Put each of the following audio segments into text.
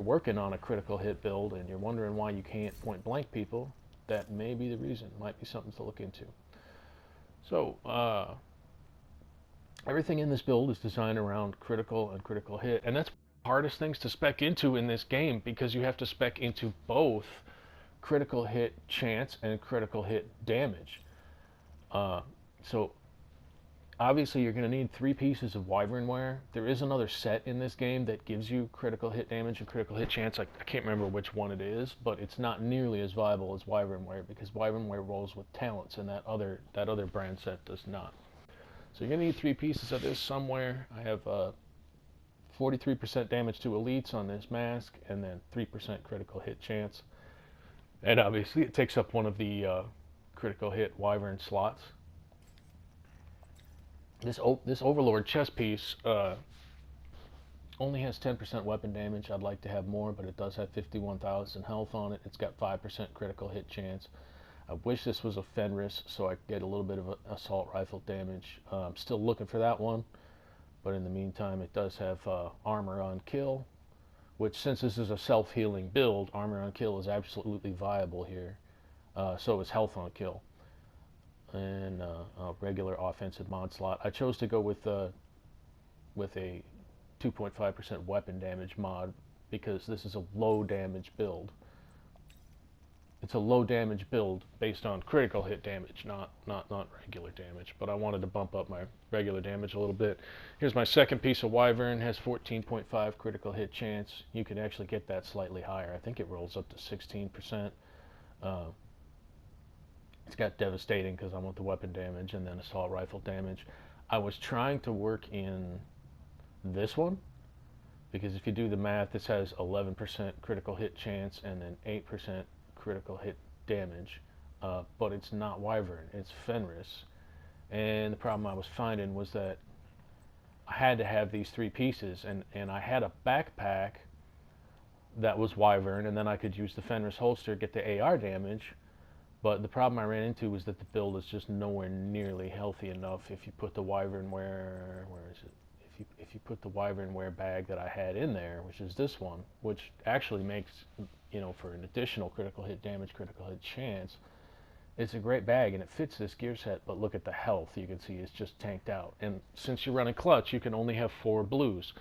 working on a critical hit build and you're wondering why you can't point blank people, that may be the reason. Might be something to look into. So everything in this build is designed around critical and critical hit, and that's one of the hardest things to spec into in this game, because you have to spec into both critical hit chance and critical hit damage. So obviously you're going to need 3 pieces of wyvernware. There is another set in this game that gives you critical hit damage and critical hit chance. I can't remember which one it is, but it's not nearly as viable as wyvernware, because wyvernware rolls with talents and that other brand set does not. So you're going to need 3 pieces of this somewhere. I have 43% damage to elites on this mask, and then 3% critical hit chance. And obviously it takes up one of the critical hit wyvern slots. This Overlord chest piece only has 10% weapon damage. I'd like to have more, but it does have 51,000 health on it. It's got 5% critical hit chance. I wish this was a Fenris so I could get a little bit of assault rifle damage. I'm still looking for that one, but in the meantime it does have armor on kill, which, since this is a self-healing build, armor on kill is absolutely viable here. So is health on kill. And a regular offensive mod slot. I chose to go with a 2.5% weapon damage mod because this is a low damage build. It's a low damage build based on critical hit damage, not regular damage. But I wanted to bump up my regular damage a little bit. Here's my second piece of wyvern. Has 14.5 critical hit chance. You can actually get that slightly higher. I think it rolls up to 16%. It's got devastating because I want the weapon damage, and then assault rifle damage. I was trying to work in this one because if you do the math, this has 11% critical hit chance and then 8% critical hit damage, but it's not wyvern, it's Fenris. And the problem I was finding was that I had to have these 3 pieces, and I had a backpack that was wyvern, and then I could use the Fenris holster, get the AR damage. But the problem I ran into was that the build is just nowhere nearly healthy enough if you put the wyvernware, where is it? If you put the wyvernware bag that I had in there, which is this one, which actually makes, for an additional critical hit damage, critical hit chance, it's a great bag and it fits this gear set, but look at the health. You can see it's just tanked out. And since you're running clutch, you can only have 4 blues.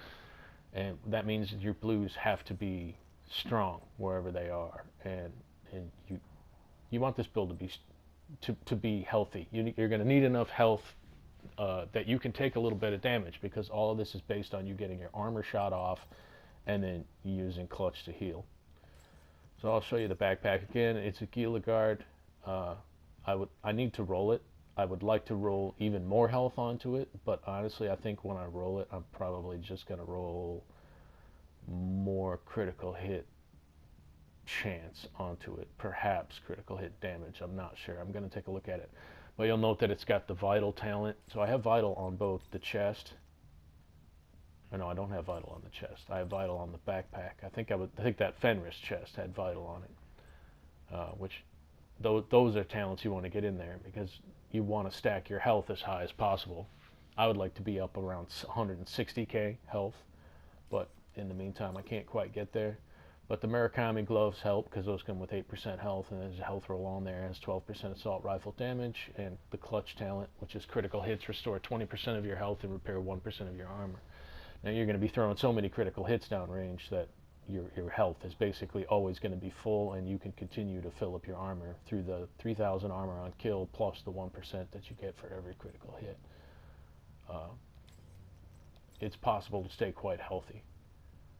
And that means that your blues have to be strong wherever they are. And you want this build to be healthy. You're going to need enough health that you can take a little bit of damage, because all of this is based on you getting your armor shot off and then using clutch to heal. So I'll show you the backpack again. It's a Gila Guard. I need to roll it. I would like to roll even more health onto it, but honestly I think when I roll it, I'm probably just going to roll more critical hit chance onto it, perhaps critical hit damage. I'm not sure. I'm going to take a look at it. But you'll note that it's got the vital talent. So I have vital on both the chest. Or no, I don't have vital on the chest. I have vital on the backpack. I think that Fenris chest had vital on it. Which those are talents you want to get in there because you want to stack your health as high as possible. I would like to be up around 160k health, but in the meantime I can't quite get there. But the Murakami gloves help because those come with 8% health, and there's a health roll on there. It has 12% assault rifle damage, and the clutch talent, which is critical hits, restore 20% of your health and repair 1% of your armor. Now you're going to be throwing so many critical hits downrange that your health is basically always going to be full, and you can continue to fill up your armor through the 3,000 armor on kill plus the 1% that you get for every critical hit. It's possible to stay quite healthy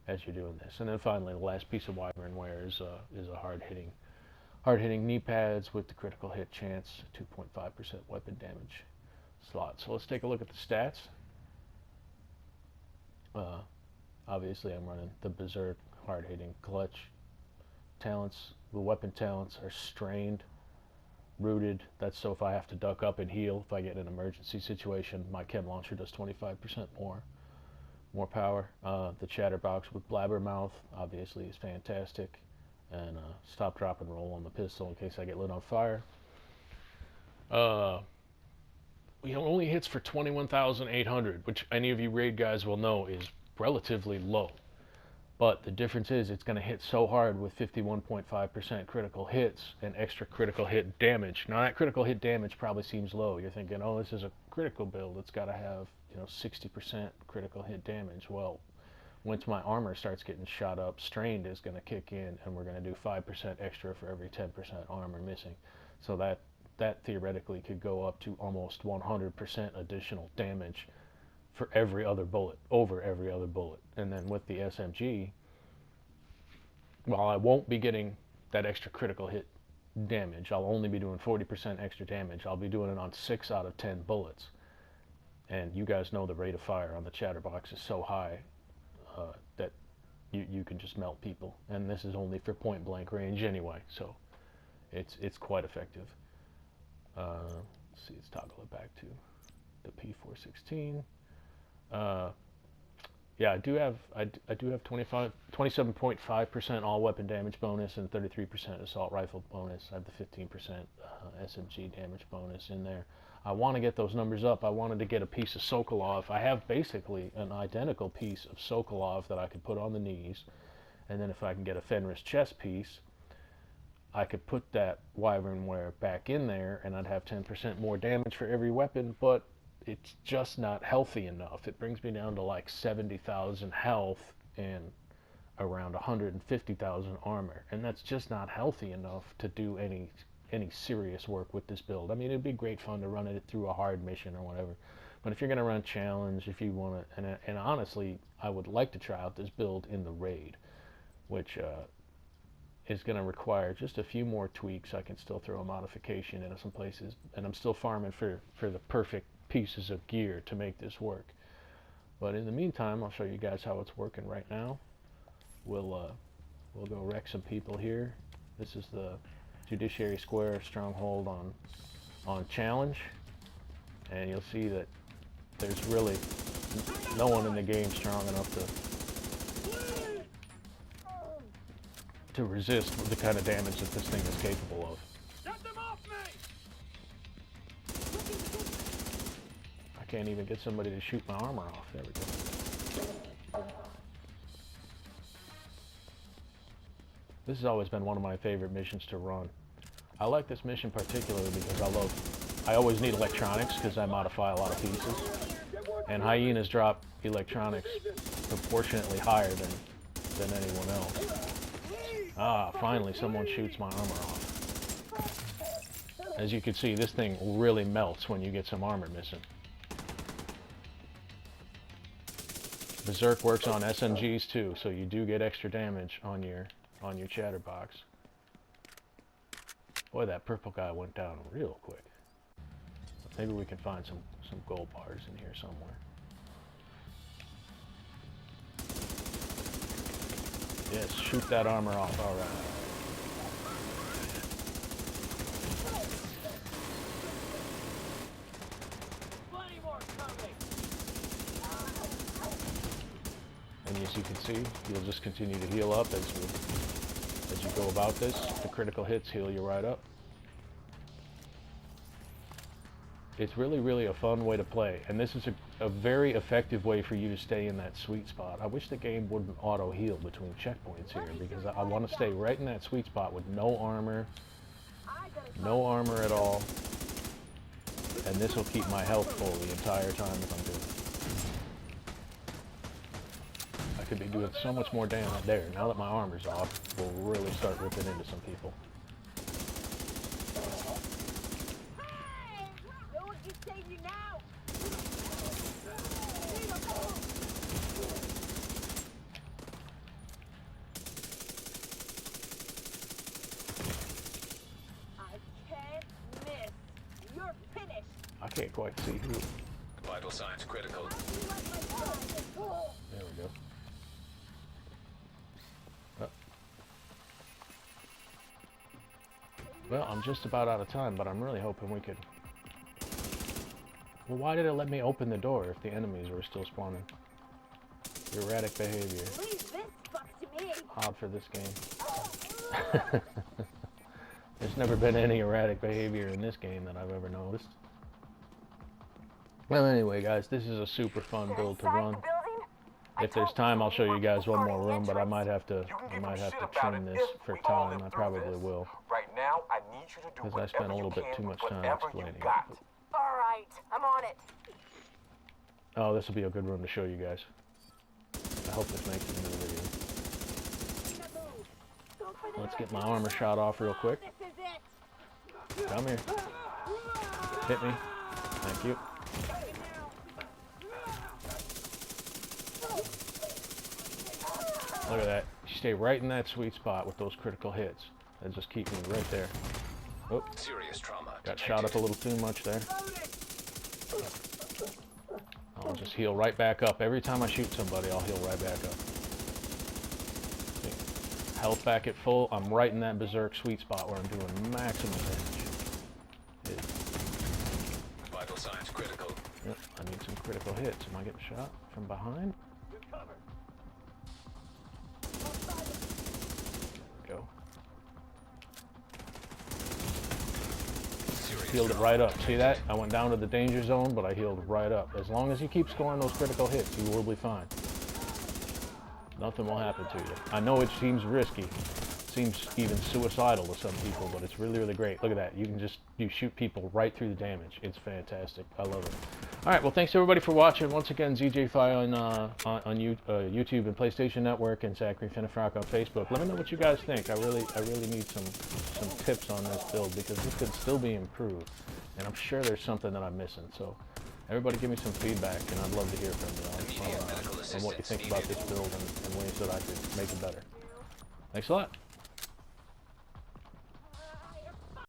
as you're doing this. And then finally, the last piece of wyvernware is a hard-hitting knee pads with the critical hit chance, 2.5% weapon damage slot. So let's take a look at the stats. Obviously, I'm running the Berserk hard-hitting clutch talents. The weapon talents are strained, rooted. That's so if I have to duck up and heal, if I get in an emergency situation, my chem launcher does 25% more power. The chatterbox with blabbermouth obviously is fantastic, and stop, drop, and roll on the pistol in case I get lit on fire. It only hits for 21,800, which any of you raid guys will know is relatively low. But the difference is it's going to hit so hard with 51.5% critical hits and extra critical hit damage. Now that critical hit damage probably seems low. You're thinking, oh, this is a critical build. It's got to have, 60% critical hit damage. Well, once my armor starts getting shot up, strained is going to kick in, and we're going to do 5% extra for every 10% armor missing. So that theoretically could go up to almost 100% additional damage for every other bullet, over every other bullet. And then with the SMG, while I won't be getting that extra critical hit damage, I'll only be doing 40% extra damage. I'll be doing it on 6 out of 10 bullets. And you guys know the rate of fire on the chatterbox is so high that you can just melt people. And this is only for point blank range anyway, so it's quite effective. Let's see, let's toggle it back to the P416. Yeah, I do have 27.5% all weapon damage bonus and 33% assault rifle bonus. I have the 15% SMG damage bonus in there. I want to get those numbers up. I wanted to get a piece of Sokolov. I have basically an identical piece of Sokolov that I could put on the knees, and then if I can get a Fenris chest piece, I could put that Wyvern wear back in there, and I'd have 10% more damage for every weapon, but it's just not healthy enough. It brings me down to like 70,000 health and around 150,000 armor, and that's just not healthy enough to do any serious work with this build. I mean, it'd be great fun to run it through a hard mission or whatever, but if you're going to run challenge, if you want to, and honestly, I would like to try out this build in the raid, which is going to require just a few more tweaks. I can still throw a modification into some places, and I'm still farming for the perfect pieces of gear to make this work. But in the meantime, I'll show you guys how it's working right now. We'll go wreck some people here. This is the Judiciary Square stronghold on challenge, and you'll see that there's really no one in the game strong enough to resist the kind of damage that this thing is capable of. Get them off me! I can't even get somebody to shoot my armor off. There we go. This has always been one of my favorite missions to run. I like this mission particularly because I always need electronics because I modify a lot of pieces. And hyenas drop electronics proportionately higher than anyone else. Ah, finally someone shoots my armor off. As you can see, this thing really melts when you get some armor missing. Berserk works on SMGs too, so you do get extra damage on your chatterbox. Boy, that purple guy went down real quick. Maybe we can find some gold bars in here somewhere. Yes, shoot that armor off, alright. And as you can see, you'll just continue to heal up as you go about this. The critical hits heal you right up. It's really a fun way to play, and this is a very effective way for you to stay in that sweet spot. I wish the game wouldn't auto heal between checkpoints here, because I want to stay right in that sweet spot with no armor at all, and this will keep my health full the entire time if I'm doing it. I could be doing so much more damage there. Now that my armor's off, we'll really start ripping into some people. I can't quite see who. Vital signs critical. There we go. Well, I'm just about out of time, but I'm really hoping we could... Well, why did it let me open the door if the enemies were still spawning? Erratic behavior. Odd for this game. There's never been any erratic behavior in this game that I've ever noticed. Well, anyway, guys, this is a super fun build to run. If there's time, I'll show you guys one more room, but I might have to trim this for time. I probably will. Right now, I need you to do because I spent a little bit too much time explaining it. All right, I'm on it. Oh, this will be a good room to show you guys. I hope this makes it into the video. Let's get my armor shot off real quick. Come here. Hit me. Thank you. Look at that. You stay right in that sweet spot with those critical hits. That just keep me right there. Oh, Serious trauma. got shot up a little too much there. I'll just heal right back up. Every time I shoot somebody, I'll heal right back up. See? Health back at full. I'm right in that Berserk sweet spot where I'm doing maximum damage. Vital signs critical. Yep, I need some critical hits. Am I getting shot from behind? Go. Healed it right up. See that? I went down to the danger zone, but I healed right up. As long as you keep scoring those critical hits, you will be fine. Nothing will happen to you. I know it seems risky. Seems even suicidal to some people, but it's really, really great. Look at that. You shoot people right through the damage. It's fantastic. I love it. All right. Well, thanks everybody for watching. Once again, zjayfi on YouTube and PlayStation Network, and Zachary Finnefrock on Facebook. Let me know what you guys think. I really need some tips on this build, because this could still be improved, and I'm sure there's something that I'm missing. So everybody give me some feedback, and I'd love to hear from you on what you think about this build and ways that I could make it better. Thanks a lot.